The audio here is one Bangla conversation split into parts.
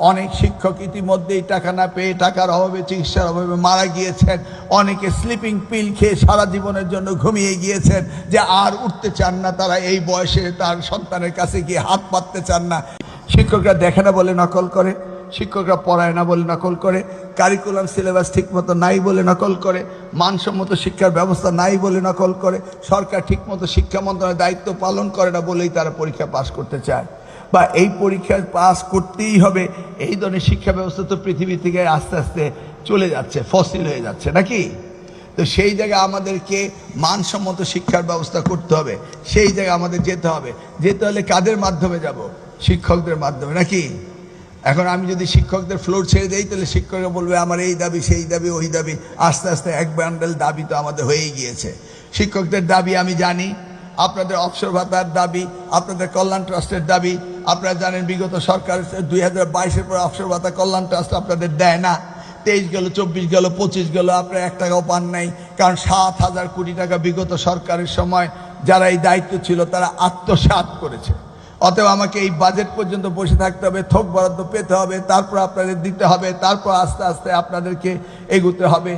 অনেক শিক্ষক ইতিমধ্যেই টাকা না পেয়ে টাকার অভাবে চিকিৎসার অভাবে মারা গিয়েছেন। অনেকে স্লিপিং পিল খেয়ে সারা জীবনের জন্য ঘুমিয়ে গিয়েছেন, যে আর উঠতে চান না, তারা এই বয়সে তার সন্তানের কাছে গিয়ে হাত পাততে চান না। শিক্ষকরা দেখে না বলে নকল করে, শিক্ষকরা পড়ায় না বলে নকল করে, কারিকুলাম সিলেবাস ঠিকমতো নাই বলে নকল করে, মানসম্মত শিক্ষার ব্যবস্থা নাই বলে নকল করে, সরকার ঠিকমতো শিক্ষা মন্ত্রণালয়ের দায়িত্ব পালন করে না বলেই তারা পরীক্ষা পাস করতে চায়, বা এই পরীক্ষা পাস করতেই হবে। এই ধরনের শিক্ষা ব্যবস্থা তো পৃথিবী থেকে আস্তে আস্তে চলে যাচ্ছে, ফসিল হয়ে যাচ্ছে নাকি? তো সেই জায়গায় আমাদেরকে মানসম্মত শিক্ষার ব্যবস্থা করতে হবে, সেই জায়গায় আমাদের যেতে হবে। যেতে হলে কাদের মাধ্যমে যাব? শিক্ষকদের মাধ্যমে নাকি? এখন আমি যদি শিক্ষকদের ফ্লোর ছেড়ে দেই, তাহলে শিক্ষকরা বলবে আমার এই দাবি, সেই দাবি, ওই দাবি। আস্তে আস্তে এক বান্ডেল দাবি তো আমাদের হয়েই গিয়েছে। শিক্ষকদের দাবি আমি জানি, আপনাদের অবসর ভাতার দাবি, আপনাদের কল্যাণ ট্রাস্টের দাবি। আপনারা জানেন বিগত সরকার 2022-এর পর অবসর ভাতা কল্যাণ ট্রাস্ট আপনাদের দেয় না। 23 গেল, 24 গেল, 25 গেল, আপনারা 1 টাকাও পান নাই। কারণ 7,000 কোটি টাকা বিগত সরকারের সময় যারা এই দায়িত্ব ছিল তারা আত্মসাৎ করেছে। অতএব আমাকে এই বাজেট পর্যন্ত বসে থাকতে হবে, থোক বরাদ্দ পেতে হবে, তারপর আপনাদের দিতে হবে, তারপর আস্তে আস্তে আপনাদেরকে এগুতে হবে।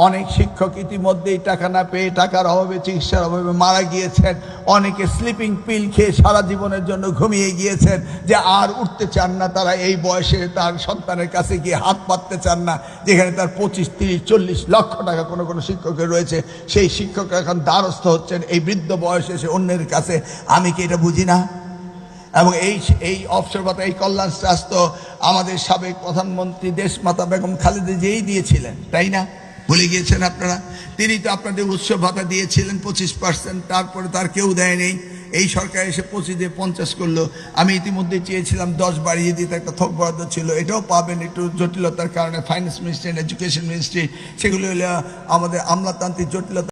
অনেক শিক্ষক ইতিমধ্যেই টাকা না পেয়ে টাকার অভাবে চিকিৎসার অভাবে মারা গিয়েছেন। অনেকে স্লিপিং পিল খেয়ে সারা জীবনের জন্য ঘুমিয়ে গিয়েছেন, যে আর উঠতে চান না, তারা এই বয়সে তার সন্তানের কাছে গিয়ে হাত পাততে চান না, যেখানে তার 25, 30, 40 লক্ষ টাকা কোনো কোনো শিক্ষকের রয়েছে। সেই শিক্ষকরা এখন দ্বারস্থ হচ্ছেন এই বৃদ্ধ বয়সে এসে অন্যের কাছে। আমি কি এটা বুঝি না? এবং এই অবসর ভাতা, এই কল্যাণ ট্রাস্ট আমাদের সাবেক প্রধানমন্ত্রী দেশমাতা বেগম খালেদা জিয়াই দিয়েছিলেন, তাই না? ভুলে গিয়েছেন আপনারা? তিনি তো আপনাদের উৎসব ভাতা দিয়েছিলেন 25%, তারপরে তার কেউ দেয় নেই। এই সরকার এসে 25 দিয়ে 50 করলো। আমি ইতিমধ্যে চেয়েছিলাম 10 বাড়িয়ে দিতে, একটা থোক বরাদ্দ ছিল, এটাও পাবেন একটু জটিলতার কারণে। ফাইন্যান্স মিনিস্ট্রি, এডুকেশন মিনিস্ট্রি, সেগুলো হলো আমাদের আমলাতান্ত্রিক জটিলতা।